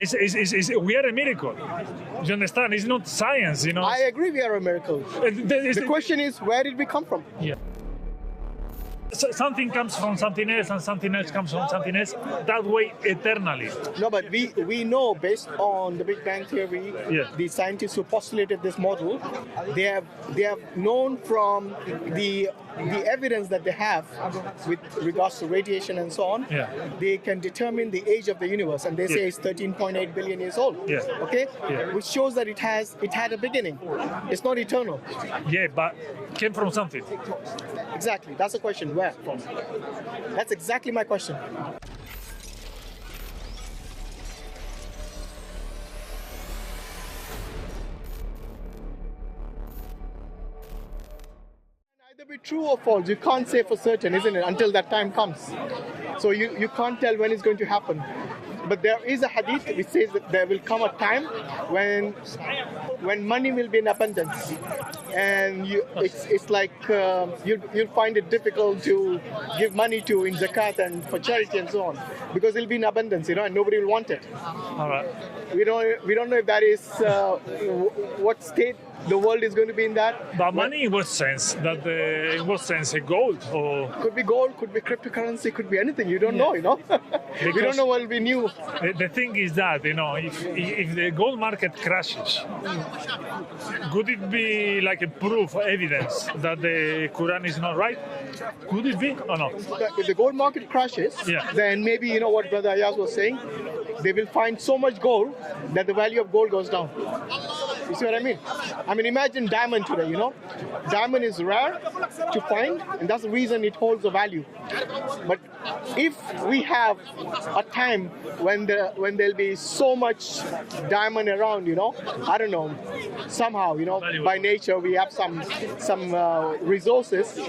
We are a miracle. You understand? It's not science, you know. I agree we are a miracle. The question is, where did we come from? Yeah. So something comes from something else and something else comes from something else, that way eternally. No, but we know based on the Big Bang Theory, the scientists who postulated this model, they have known from the evidence that they have with regards to radiation and so on, they can determine the age of the universe, and they say it's 13.8 billion years old. Okay? Which shows that it had a beginning. It's not eternal. Yeah, but came from something. Exactly. That's the question. Where from? That's exactly my question. Either be true or false. You can't say for certain, isn't it? Until that time comes. So you can't tell when it's going to happen. But there is a hadith which says that there will come a time when money will be in abundance, and it's like you'll find it difficult to give money to in zakat and for charity and so on, because it'll be in abundance, you know, and nobody will want it. All right. We don't know if that is what state the world is going to be in that. But money in what sense? In what sense? Gold or could be gold, could be cryptocurrency, could be anything. You don't know, you know. We don't know what will be new. The thing is that, you know, if the gold market crashes, could it be like a proof, evidence that the Quran is not right? Could it be or not? If the gold market crashes, then maybe, you know what Brother Ayaz was saying, they will find so much gold that the value of gold goes down. You see what I mean? I mean, imagine diamond today, you know. Diamond is rare to find, and that's the reason it holds a value. But if we have a time when there'll be so much diamond around, you know, I don't know, somehow, you know, by nature we have some resources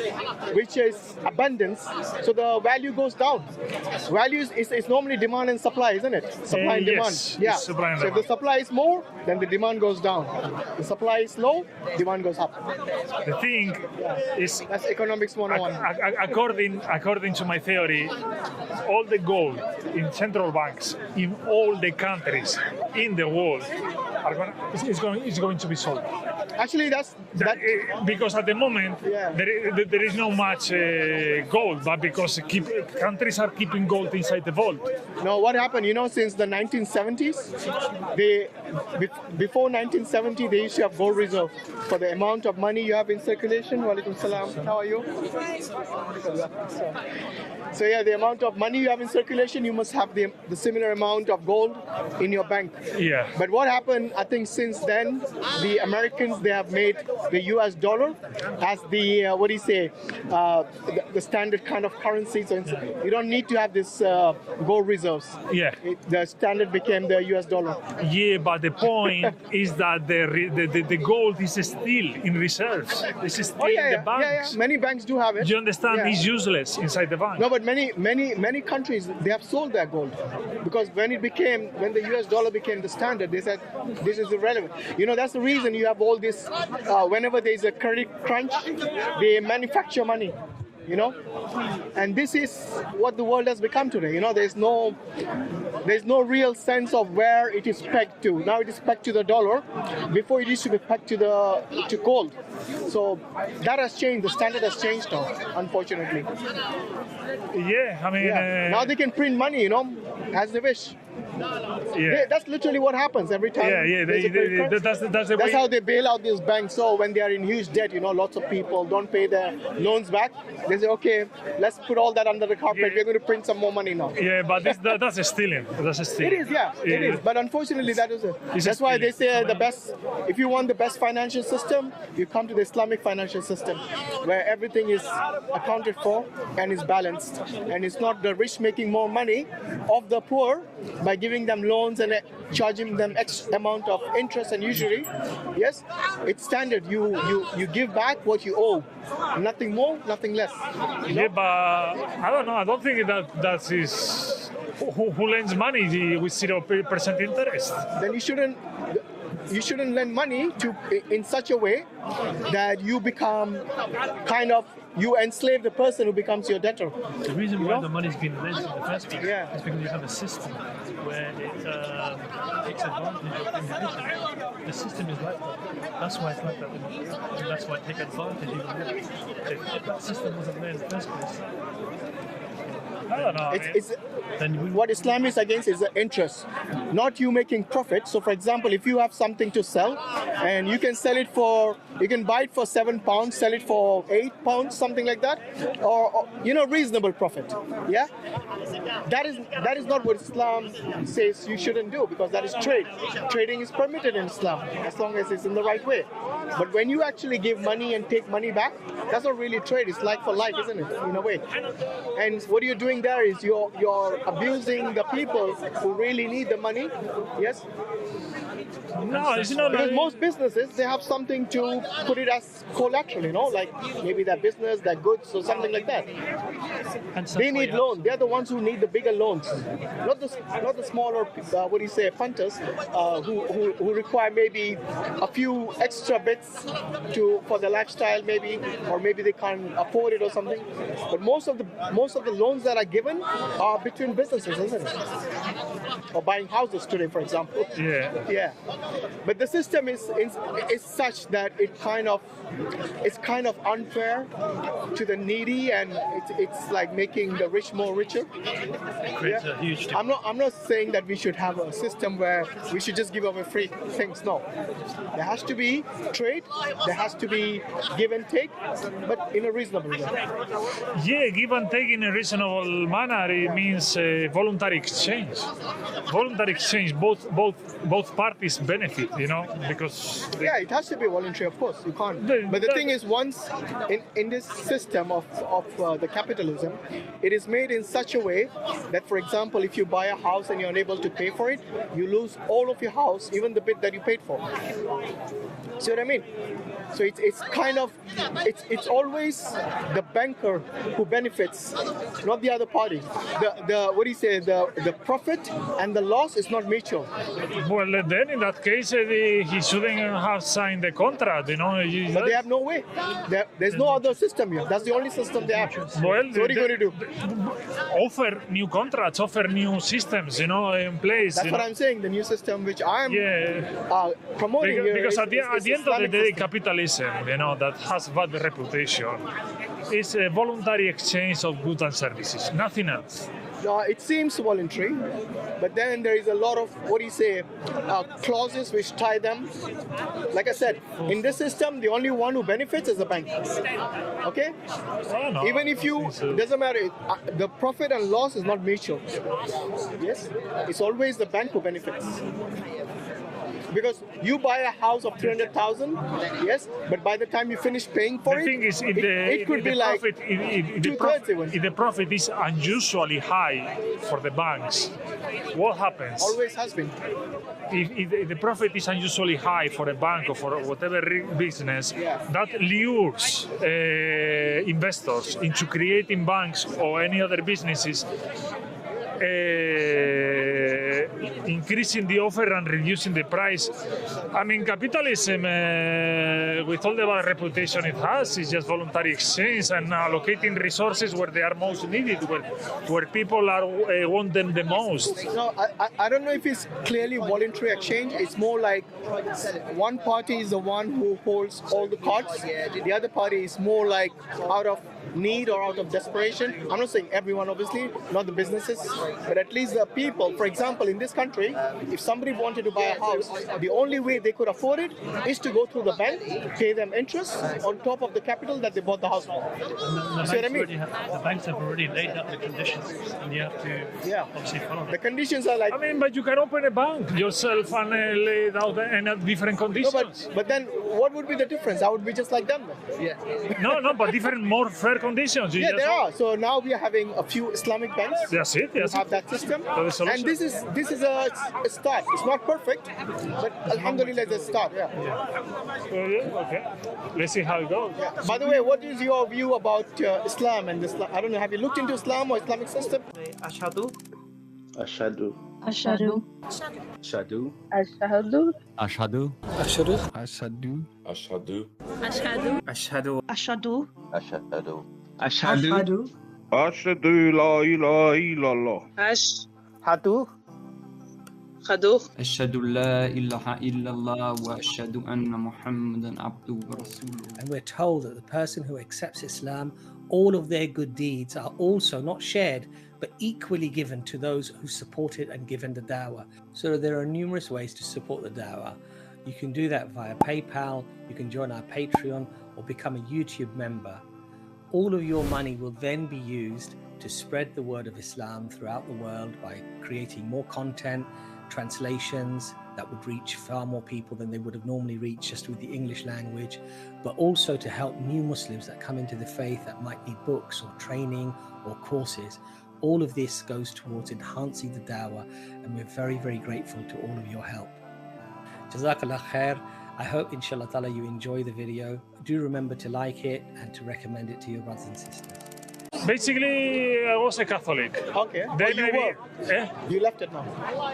which is abundance, so the value goes down. Value is normally demand and supply, isn't it? Supply and demand. Yeah. So if the supply is more, then the demand goes down. The supply is low, demand goes up. The thing is, that's economics 101. According to my theory, all the gold in central banks in all the countries in the world is going to be sold. Actually, because at the moment there is not much gold, but because countries are keeping gold inside the vault. No, what happened? You know, since the 1970s, before 1970, they used to have gold reserve for the amount of money you have in circulation. Walaikum salam. How are you? So yeah, the amount of money you have in circulation, you must have the similar amount of gold in your bank. Yeah. But what happened, I think since then, the Americans, they have made the US dollar as the, the standard kind of currency. So you don't need to have this gold reserves. Yeah. The standard became the US dollar. Yeah, but the point is that the gold is still in reserves. It's still in the banks. Yeah. Many banks do have it. You understand? It's useless inside the bank. No, but many countries, they have sold their gold, because when the US dollar became the standard, they said this is irrelevant. You know, that's the reason you have all this. Whenever there is a credit crunch, they manufacture money. You know, and this is what the world has become today. You know, there's no real sense of where it is pegged to. Now it is pegged to the dollar. Before it used to be pegged to gold. So that has changed. The standard has changed now, unfortunately. Yeah, I mean. Now they can print money, you know, as they wish. Yeah. That's literally what happens every time. That's how they bail out these banks. So when they are in huge debt, you know, lots of people don't pay their loans back. They say, okay, let's put all that under the carpet. We're going to print some more money now. Yeah, but that's a stealing. That's a stealing. It is, it is. But unfortunately, that is it. That's why they say the best. If you want the best financial system, you come to the Islamic financial system, where everything is accounted for and is balanced, and it's not the rich making more money of the poor by giving them loans and charging them X amount of interest and usury. Yes, it's standard. You give back what you owe, nothing more, nothing less. You know? Yeah, but I don't know. I don't think that is who lends money with 0% interest. Then you shouldn't lend money in such a way that you become kind of you enslave the person who becomes your debtor. The reason why the money's been lent in the first place Yeah. is because you have a system where it takes advantage of individuals. The system is like that. That's why it's like that. And that's why I take advantage even more. If that system wasn't there in the first place, I don't know. then we What Islam is against is the interest, not you making profit. So, for example, if you have something to sell, and you can sell it for, you can buy it for £7, sell it for £8, something like that, or reasonable profit. Yeah, that is not what Islam says you shouldn't do, because that is trade. Trading is permitted in Islam as long as it's in the right way. But when you actually give money and take money back, that's not really trade. It's like for like, isn't it? In a way. And what you're doing there is you're abusing the people who really need the money. Yes. No, it's not. Because most businesses, they have something to put it as collateral, like maybe their business, their goods, or something like that. They need loans. They're the ones who need the bigger loans, not the smaller, punters who require maybe a few extra bits for their lifestyle, maybe, or maybe they can't afford it or something. But most of the loans that are given are between businesses, isn't it? Or buying houses today, for example. Yeah. But the system is such that it's kind of unfair to the needy, and it's like making the rich more richer. create a huge difference. I'm not saying that we should have a system where we should just give away free things. No, there has to be trade. There has to be give and take, but in a reasonable way. Yeah, give and take in a reasonable manner. It means voluntary exchange. Voluntary exchange. Both parties benefit. Because It has to be voluntary, of course. You can't. But the thing is, once in this system of the capitalism, it is made in such a way that, for example, if you buy a house and you're unable to pay for it, you lose all of your house, even the bit that you paid for. See what I mean? So it's kind of it's always the banker who benefits, not the other party. The profit and the loss is not mutual. well, then in that case, he shouldn't have signed the contract. But they have no way. There's no other system here. That's the only system they have. Well, So what are you going to do? Offer new contracts, offer new systems, in place. That's what I'm saying. The new system, which I'm promoting here, Because at the end of the Islamic day, system. capitalism, that has bad reputation, is a voluntary exchange of goods and services, nothing else. It seems voluntary, but then there is a lot of clauses which tie them. Like I said, in this system, the only one who benefits is the bank. Okay? Oh, no, Even if doesn't matter. The profit and loss is not mutual. Yes, it's always the bank who benefits. Because you buy a house of 300,000, yes, but by the time you finish paying for The it, thing is, it could be like two-thirds even. If the profit is unusually high for the banks, what happens? Always has been. If the profit is unusually high for a bank or for whatever business, that lures investors into creating banks or any other businesses, increasing the offer and reducing the price. I mean, capitalism, with all the bad reputation it has, is just voluntary exchange and allocating resources where they are most needed, where people want them the most. No, I don't know if it's clearly voluntary exchange. It's more like one party is the one who holds all the cards. The other party is more like out of need or out of desperation. I'm not saying everyone, obviously, not the businesses, but at least the people. For example, in this country, if somebody wanted to buy a house, the only way they could afford it is to go through the bank, pay them interest on top of the capital that they bought the house for. See what I mean? The banks have already laid out the conditions, and you have to obviously follow them. The conditions are like... I mean, but you can open a bank yourself and lay it out in different conditions. No, but then what would be the difference? I would be just like them then. Yeah. No, but different, more fair conditions. Yeah, there are. So now we are having a few Islamic banks. That's it. Who have that system. the solution. And this is a start. It's not perfect, but alhamdulillah, it's a start. Okay. Let's see how it goes. By the way, what is your view about Islam and Islam? I don't know. Have you looked into Islam or Islamic system? Ashhadu. Ashhadu. Ashhadu. Ashhadu. Ashhadu. Ashhadu. Ashhadu. Ashhadu. Ashhadu. Ashhadu. Ashhadu. Ashhadu. أشهد أشهد أشهد لا إله إلا الله. أشهد أشهد لا إله إلا الله وأشهد أن محمدا عبده ورسوله. And we're told that the person who accepts Islam, all of their good deeds are also not shared, but equally given to those who support it and given the da'wah. So there are numerous ways to support the da'wah. You can do that via PayPal, you can join our Patreon, or become a YouTube member. All of your money will then be used to spread the word of Islam throughout the world by creating more content, translations that would reach far more people than they would have normally reached just with the English language, but also to help new Muslims that come into the faith that might need books or training or courses. All of this goes towards enhancing the da'wah, and we're very, very grateful to all of your help. Jazakallah khair. I hope, inshallah ta'ala, you enjoy the video. Do remember to like it and to recommend it to your brothers and sisters. Basically, I was a Catholic. Okay. Then you were. You left it now.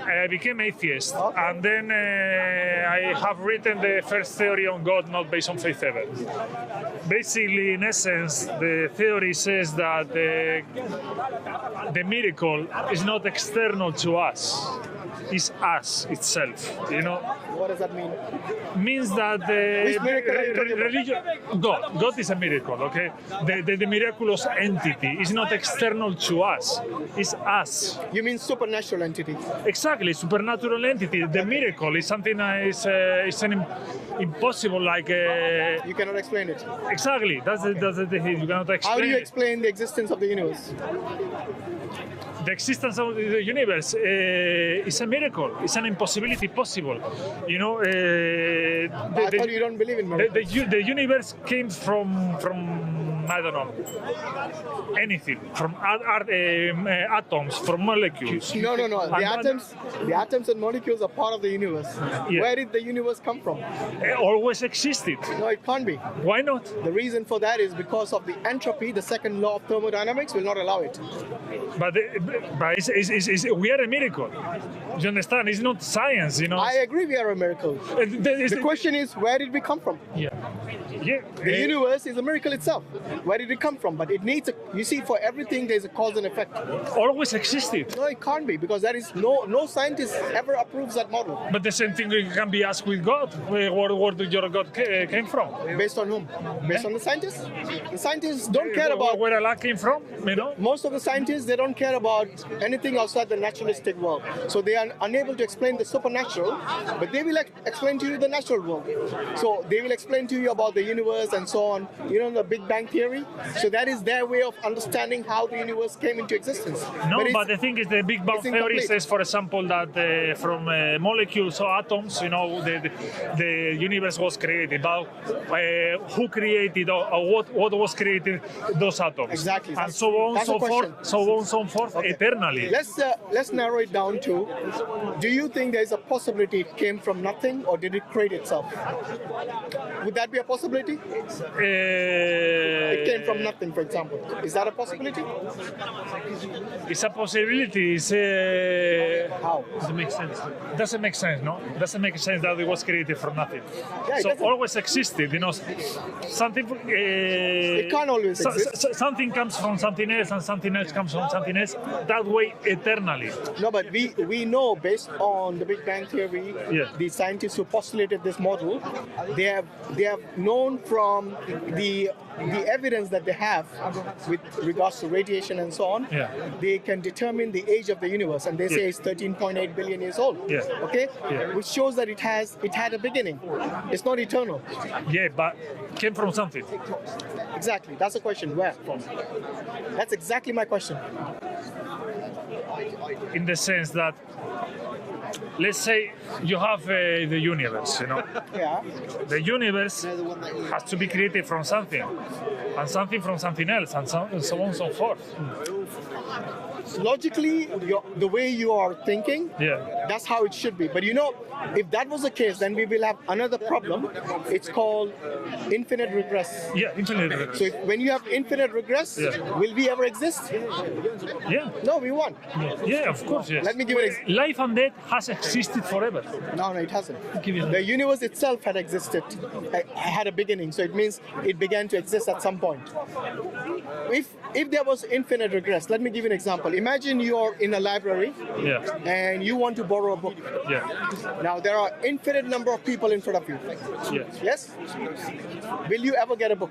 I became atheist, Okay. and then I have written the first theory on God, not based on faith ever. Basically, in essence, the theory says that the miracle is not external to us. It's us itself, you know. What does that mean? Means that Which miracle are you talking about? religion, God is a miracle, okay? The miraculous entity is not external to us. It's us. You mean supernatural entity? Exactly, supernatural entity. The miracle is something that is an impossible, like. You cannot explain it. Exactly, that's the thing. You cannot explain. How do you it. explain the existence of the universe? The existence of the universe is a miracle. It's an impossibility possible. You know, I thought you don't believe in miracles. the universe came from I don't know, anything, from atoms, from molecules. No. The atoms and molecules are part of the universe. Yeah. Where did the universe come from? It always existed. No, it can't be. Why not? The reason for that is because of the entropy. The second law of thermodynamics will not allow it. But we are a miracle. You understand? It's not science, you know. I agree we are a miracle. The question is, where did we come from? Yeah. The universe is a miracle itself. Where did it come from? But it needs you see, for everything there's a cause and effect. Always existed. No, it can't be, because there is no scientist ever approves that model. But the same thing can be asked with God. Where did your God came from? Based on whom? Based on the scientists? The scientists don't care about where Allah came from, you know? Most of the scientists, they don't care about anything outside the naturalistic world. So they are unable to explain the supernatural, but they will explain to you the natural world. So they will explain to you about the universe and so on. You know, the Big Bang Theory? So that is their way of understanding how the universe came into existence. No, but the thing is, the Big Bang Theory says, for example, that from molecules or atoms, you know, the universe was created. But who created or what was created those atoms? Exactly. And so on, so forth, Okay. eternally. Let's narrow it down to, do you think there is a possibility it came from nothing, or did it create itself? Would that be a possibility? It came from nothing, for example. Is that a possibility? It's a possibility. It's, How? doesn't make sense. Doesn't make sense, no? Doesn't make sense that it was created from nothing. Yeah, it so doesn't. always existed, you know. Something. It can't always exist. Something comes from something else, and something else comes from something else. That way, eternally. No, but we know, based on the Big Bang Theory, Yeah. the scientists who postulated this model, they have known from the evidence that they have with regards to radiation and so on. Yeah. They can determine the age of the universe, and they say it's 13.8 billion years old. Yeah. Okay. Yeah. Which shows that it had a beginning. It's not eternal. Yeah, but came from something. Exactly. That's the question. Where from? That's exactly my question. In the sense that, let's say you have the universe, you know. Yeah. The universe has to be created from something, and something from something else, and so on and so forth. logically, the way you are thinking, that's how it should be. But you know, if that was the case, then we will have another problem. It's called infinite regress. Yeah, infinite regress. So when you have infinite regress, will we ever exist? Yeah. No, we won't. Yeah, of course, yes. Let me give it. Life and death has existed forever. No, it hasn't. The universe itself had existed, had a beginning. So it means it began to exist at some point. If there was infinite regress, let me give you an example. Imagine you're in a library and you want to borrow a book. Now there are infinite number of people in front of you. Yes? Will you ever get a book?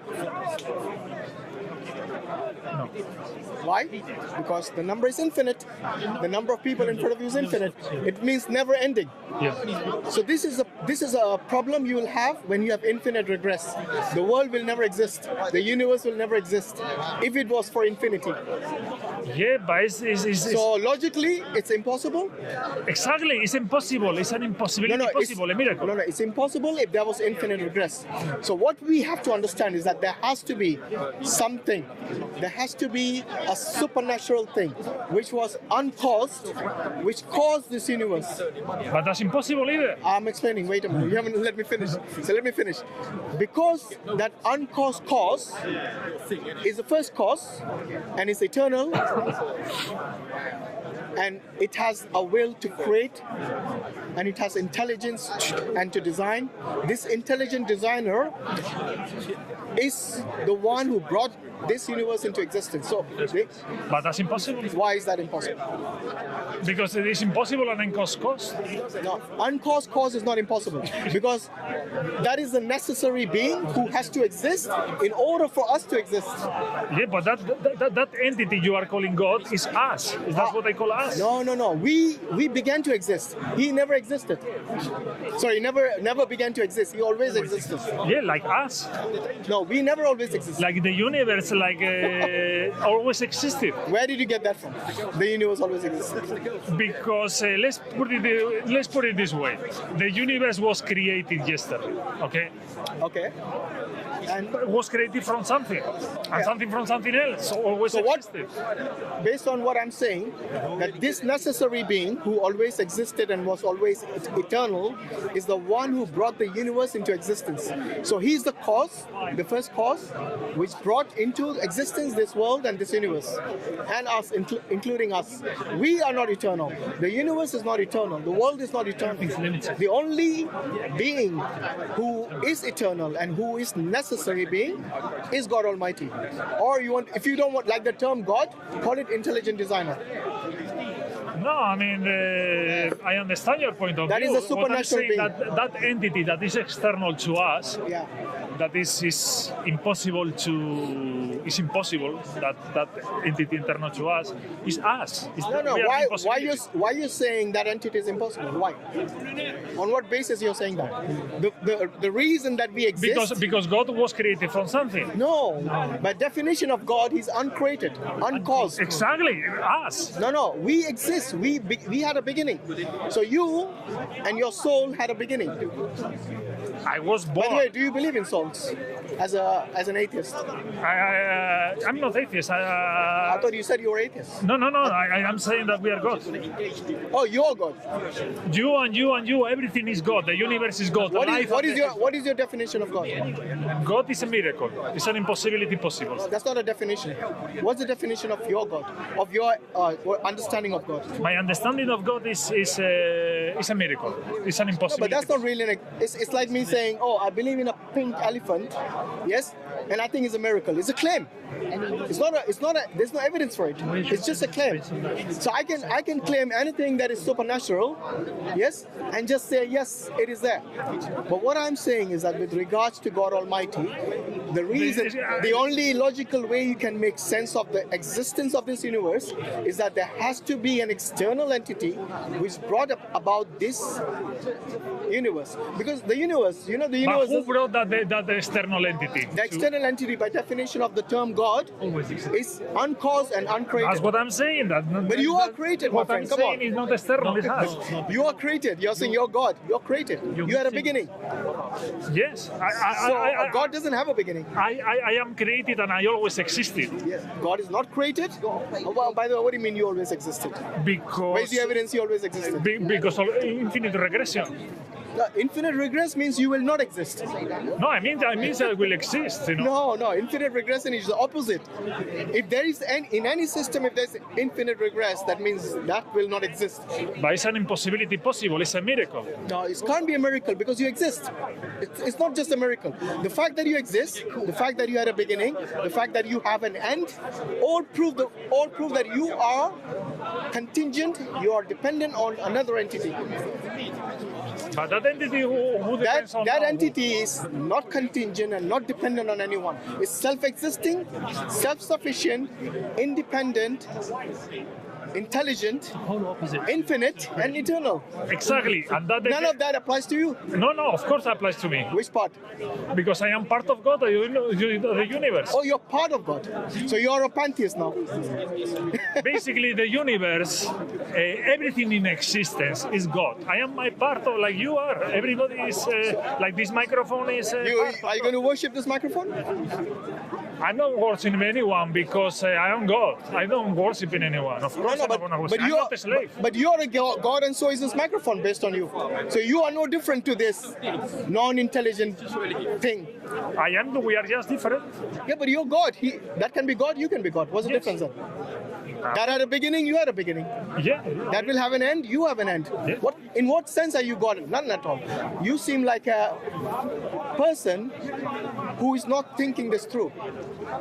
No. Why? Because the number is infinite. The number of people in front of you is infinite. It means never ending. So this is a problem you will have when you have infinite regress. The world will never exist. The universe will never exist if it was for infinity. Yeah, but it's so logically, it's impossible. Exactly, it's impossible. It's an impossibility possible, a miracle. No, it's impossible if there was infinite regress. So what we have to understand is that there has to be something. There has to be a supernatural thing which was uncaused, which caused this universe. But that's impossible either. I'm explaining. Wait a minute. You haven't let me finish. So let me finish. Because that uncaused cause is the first cause and it's eternal and it has a will to create and it has intelligence and to design. This intelligent designer is the one who brought this universe into existence. So, but that's impossible. Why is that impossible? Because it is impossible and uncaused cause. No, uncaused cause is not impossible because that is the necessary being who has to exist in order for us to exist. Yeah, but that entity you are calling God is us. Is that what they call us? No. We began to exist. He never existed. Sorry, never began to exist. He always existed. Yeah, like us. No, we never always existed. Like the universe, always existed. Where did you get that from? The universe always existed. Because let's put it this way: the universe was created yesterday. Okay. Okay. And it was created from something, and something from something else. So always existed. Based on what I'm saying, that this necessary being who always existed and was always eternal is the one who brought the universe into existence. So he's the cause, the first cause, which brought into existence this world and this universe, and us, including us. We are not eternal. The universe is not eternal. The world is not eternal. The only being who is eternal and who is necessary being is God Almighty. Or if you don't want, like the term God, call it intelligent designer. No, I mean, I understand your point of view. That is a supernatural being. That entity that is external to us, that is impossible that entity internal to us is us. No. Why are you saying that entity is impossible? Why? On what basis you're saying that? The reason that we exist. Because God was created from something. No. By definition of God, He's uncreated, uncaused. Exactly, us. No. We exist. We had a beginning. So you and your soul had a beginning. I was born. By the way, do you believe in souls? As an atheist? I'm not atheist. I thought you said you were atheist. No. I am saying that we are God. Oh, you're God. You and you, everything is God. The universe is God. What is your definition of God? God is a miracle. It's an impossibility possible. That's not a definition. What's the definition of your God? Of your understanding of God? My understanding of God is a miracle. It's an impossibility. No, but that's not really. It's like me saying, "Oh, I believe in a pink elephant." Yes, and I think it's a miracle. It's a claim. It's not. There's no evidence for it. It's just a claim. So I can claim anything that is supernatural, yes, and just say yes, it is there. But what I'm saying is that with regards to God Almighty, the only logical way you can make sense of the existence of this universe is that there has to be an external entity which brought about this, universe. Because the universe, you know, the But universe who is brought that external entity? the external entity by definition of the term God is uncaused and uncreated. That's what I'm saying. But you are created, my What friend. I'm Come saying on. is not external. It's us. You are created. You're saying you're God. You're created. You had a beginning. Yes. So God doesn't have a beginning. I am created and I always existed. Yes. God is not created. Oh, well, by the way, what do you mean you always existed? Where's the Because evidence you always existed? because of infinite regression. Infinite regress means you will not exist. No, I mean I will exist. You know. No, infinite regression is the opposite. If there is in any system, if there's infinite regress, that means that will not exist. But it's an impossibility possible. It's a miracle. No, it can't be a miracle because you exist. It's not just a miracle. The fact that you exist, the fact that you had a beginning, the fact that you have an end, all prove that you are contingent. You are dependent on another entity. But that entity who depends on That entity is not contingent and not dependent on anyone. It's self-existing, self-sufficient, independent, intelligent, infinite, and eternal. Exactly. And that None of that applies to you. No, of course that applies to me. Which part? Because I am part of God, the universe. Oh, you're part of God. So you're a pantheist now. Basically, the universe, everything in existence is God. I am my part of, like you are. Everybody is, like this microphone is... Are you going to worship this microphone? I'm not worshiping anyone because I am God. I don't worship anyone. Of course, I'm not a slave. But you're a God, and so is this microphone based on you. So you are no different to this non-intelligent thing. I am. We are just different. Yeah, but you're God. That can be God. You can be God. What's the difference then? That had a beginning, you had a beginning. Yeah. That will have an end, you have an end. Yeah. In what sense are you God? None at all. You seem like a person who is not thinking this through.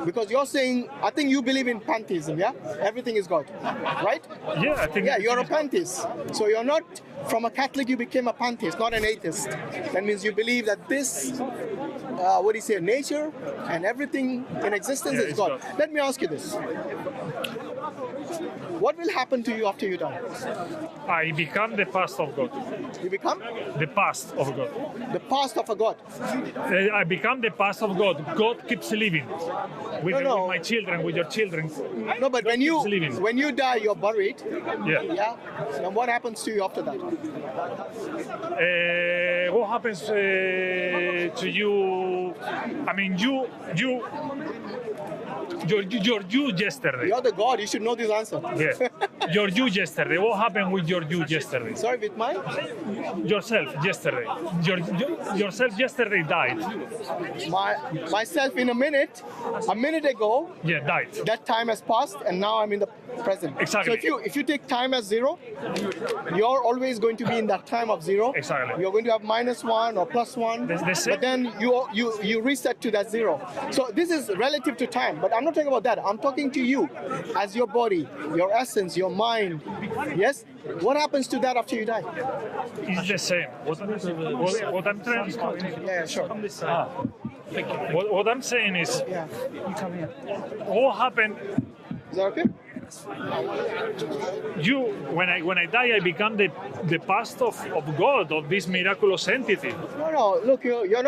Because you're saying, I think you believe in pantheism, yeah? Everything is God, right? Yeah, I think. Yeah, you're a pantheist. So you're not, from a Catholic, you became a pantheist, not an atheist. That means you believe that this, nature and everything in existence is God. Let me ask you this. What will happen to you after you die? I become the past of God. You become? The past of God. The past of a God. I become the past of God. God keeps living with my children, with your children. No, but when you die, you're buried. Yeah. Yeah. And what happens to you after that? What happens to you? I mean, you're you yesterday. You're the God. You should know this answer. Yeah. You're you yesterday. What happened with your you yesterday? Sorry, with mine? Yourself yesterday. Yourself yesterday died. Myself in a minute ago. Yeah, died. That time has passed, and now I'm in the present. Exactly. So if you take time as zero, you're always going to be in that time of zero. Exactly. You're going to have -1 or +1. But then you reset to that zero. So this is relative to time. But I'm not talking about that. I'm talking to you as your body, your essence, your mind. Yes? What happens to that after you die? It's the same. What I'm trying to Yeah, sure. what I'm saying is, what happened? Is that okay? When I die, I become the past of God, of this miraculous entity. No. Look, you're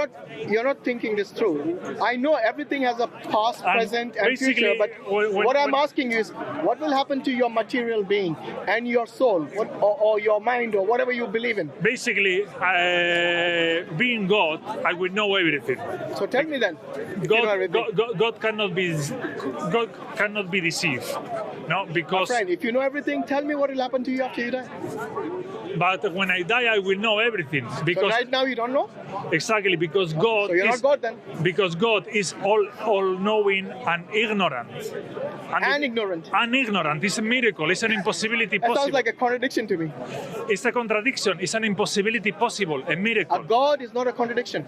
not thinking this through. I know everything has a past, present, and future. But what I'm asking you is, what will happen to your material being and your soul, or your mind, or whatever you believe in? Basically, being God, I will know everything. So tell me then. God cannot be deceived. No, because. My friend, if you know everything, tell me what will happen to you after you die. But when I die, I will know everything. Because so right now you don't know? Exactly, because God. So you're not God then? Because God is all-knowing and ignorant. And ignorant. And ignorant. It's a miracle. It's an impossibility That possible. sounds like a contradiction to me. It's a contradiction. It's an impossibility possible. A miracle. God is not a contradiction.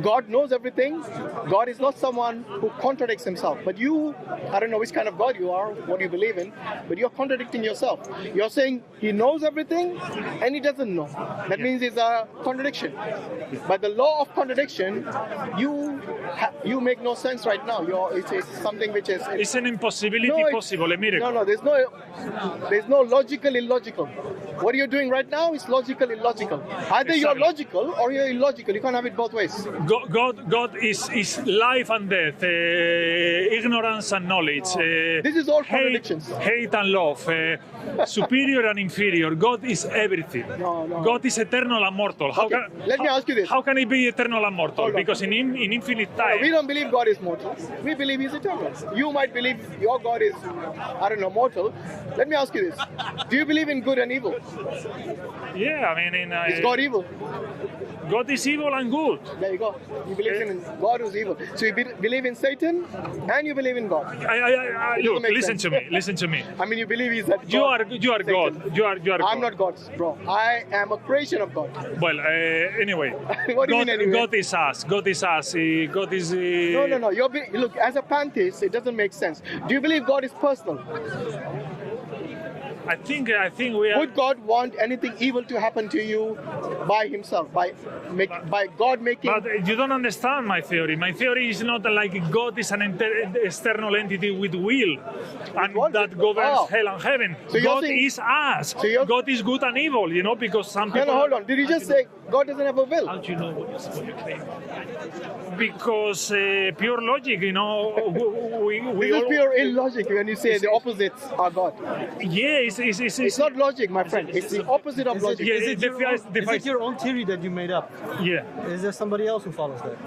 God knows everything. God is not someone who contradicts himself. But you, I don't know which kind of God you are, what you believe in, but you're contradicting yourself. You're saying he knows everything and then he doesn't know. That means it's a contradiction. But the law of contradiction, you make no sense right now. It's something which is... It's an impossibility possible, a miracle. No, there's no logical illogical. What you're doing right now is logical illogical. Either you're logical or you're illogical. You can't have it both ways. God is life and death, ignorance and knowledge. This is all contradictions. Hate and love, superior and inferior. God is everything. No. God is eternal and mortal. Let me ask you this. How can he be eternal and mortal? Because in infinite time... We don't believe God is mortal. We believe he's eternal. You might believe your God is, I don't know, mortal. Let me ask you this. Do you believe in good and evil? Yeah, I mean... Is God evil? God is evil and good. There you go. You believe in God who's evil. So you believe in Satan and you believe in God. Look, listen to me. I mean, you believe he's that You are Satan. God. You are God. I'm not God, bro. I am a creation of God. Well, anyway. What do you mean anyway? God is us. God is us. God is... No. Look, as a pantheist, it doesn't make sense. Do you believe God is personal? I think we are... Would God want anything evil to happen to you by himself, by God making... But you don't understand my theory. My theory is not like God is an external entity with will and that governs hell and heaven. So God is us. God is good and evil, because some people... No, hold on. Did you just say God doesn't have a will? How do you know what you're claiming? Because pure logic, This is pure illogic when you say the opposites are God. Yeah, it's not logic, my friend. It's the opposite of logic. Is it your own theory that you made up? Yeah. Is there somebody else who follows that?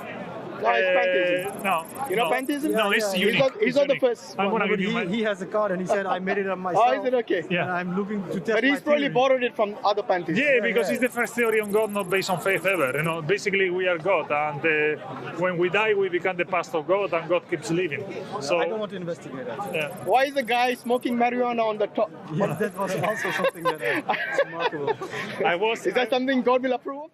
No, it's pantheism. No. You know pantheism? No, it's unique. He's not the first I'm one. gonna give you He has a card and he said, I made it up myself. Oh, is it okay? Yeah. And I'm looking to test But he's my probably theory. borrowed it from other pantheists. Yeah, because it's the first theory on God not based on faith ever. Basically we are God, and when we die, we become the past of God, and God keeps living. So I don't want to investigate that. yeah. Why is the guy smoking marijuana on the top? Yeah, that was also something that remarkable. Is that something God will approve of?